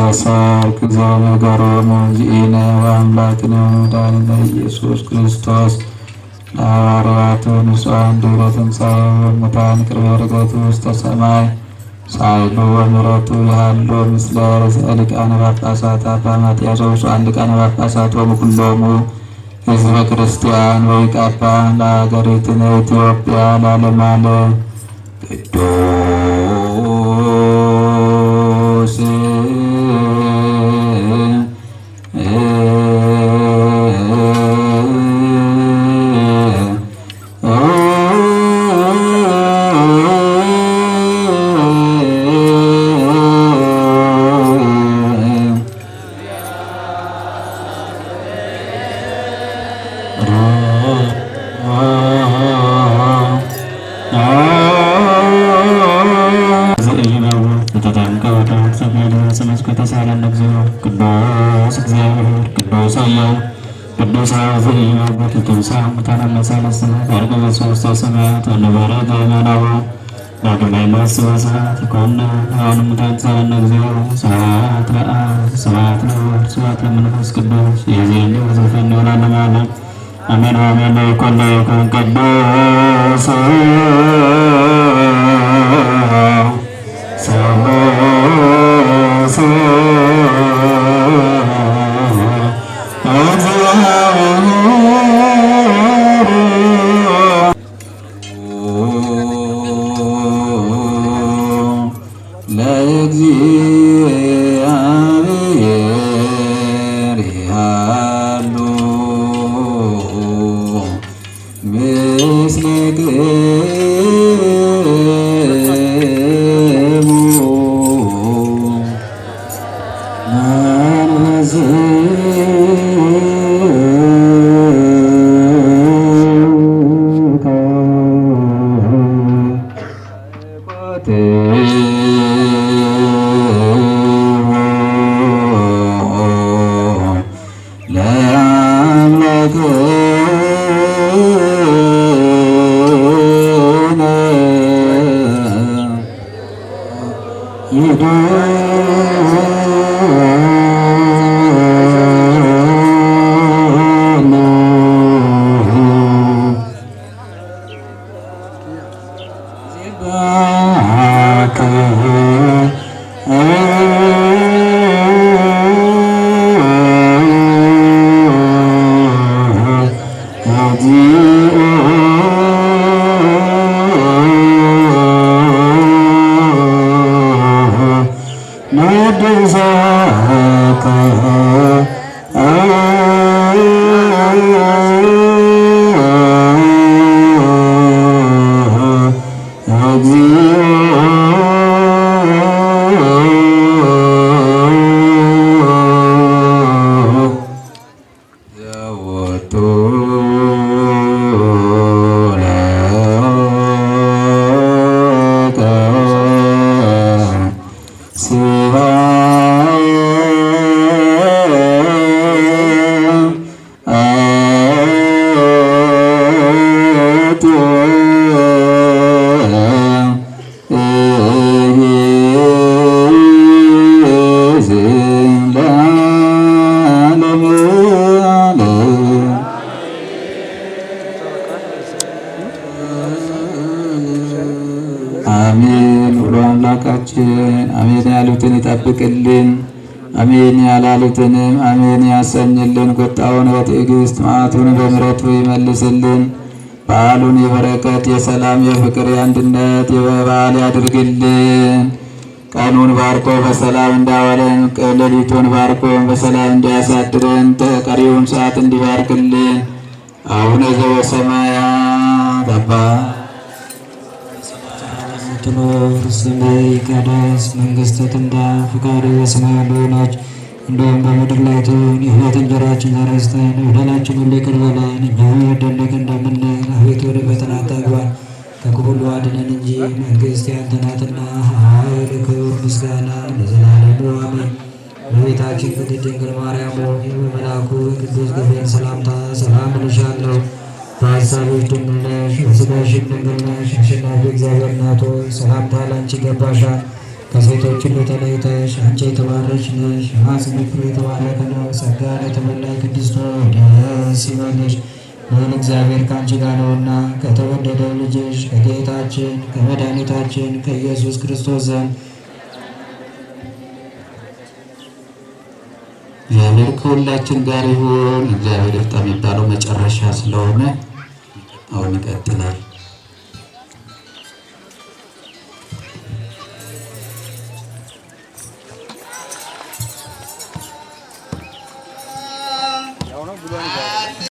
ዘሰርክ ዘነገሮሙ እግዚእነ ወአምላክነ ወመድኃኒነ ኢየሱስ ክርስቶስ ለሐዋርያቱ ንጹሐን ድኅረ ትንሣኤ እሙታን ቅድመ ዕርገቱ ውስተ ሰማይ ሳይሉ ወምሕረቱ ያሃሉ ምስለ ርእሰ ሊቃነ ጳጳሳት አባ ማትያስ ወብፁዓን ሊቃነ ጳጳሳት ወኩሎሙ ሕዝበ ክርስቲያን ወኢቃፓን ለሀገሪቱነ ኢትዮጵያ ለዓለመ ዓለም ቅዱስ አሜን አሜን። ለይኩን ቅዱስ አሜን ብሎ አምላካችን አሜን ያሉትን ይጠብቅልን፣ አሜን ያላሉትንም አሜን ያሰኝልን። ቁጣውን በትዕግስት መዓቱን በምሕረቱ ይመልስልን። በዓሉን የበረከት የሰላም የፍቅር የአንድነት የበዓል ያድርግልን። ቀኑን ባርኮ በሰላም እንዳዋለን ሌሊቱን ባርኮ በሰላም እንዲያሳድረን ቀሪውን ሰዓት እንዲባርክልን። አቡነ ዘበሰማያት አባታችን ትኖር ስምህ ይቀደስ፣ መንግሥትህ ትምጣ፣ ፈቃድህ በሰማይ እንደሆነች እንዲሁም በምድር ላይ ትሁን። የዕለት እንጀራችንን ዛሬ ስጠን፣ በደላችንን ሁሉ ይቅር በለን እኛም የበደልነውን እንደምንል፣ አቤቱ ወደ ፈተና አታግባን ከክፉ ሁሉ አድነን እንጂ መንግሥት ያንተ ናትና፣ ኃይል፣ ክብር፣ ምስጋና ለዘላለሙ አሜን። በቤታችን ቅድስት ድንግል ማርያም ሆይ በመልአኩ ቅዱስ ገብርኤል ሰላምታ ሰላም እልሻለሁ። በሐሳብሽ ድንግል ነሽ፣ በሥጋሽም ድንግል ነሽ። አሸናፊ እግዚአብሔር እናት ሆይ ሰላምታ ላንቺ ይገባሻል። ከሴቶች ሁሉ ተለይተሽ አንቺ የተባረክሽ ነሽ፣ የማኅፀንሽ ፍሬ የተባረከ ነው። ጸጋን የተመላሽ ቅድስት ሆይ ደስ ይበልሽ፣ ልዑል እግዚአብሔር ከአንቺ ጋር ነውና ከተወደደው ልጅሽ ከጌታችን ከመድኃኒታችን ከኢየሱስ ክርስቶስ ዘንድ እግዚአብሔር ከሁላችን ጋር ይሁን። እግዚአብሔር ይፍታ የሚባለው መጨረሻ ስለሆነ አሁን ይቀጥላል።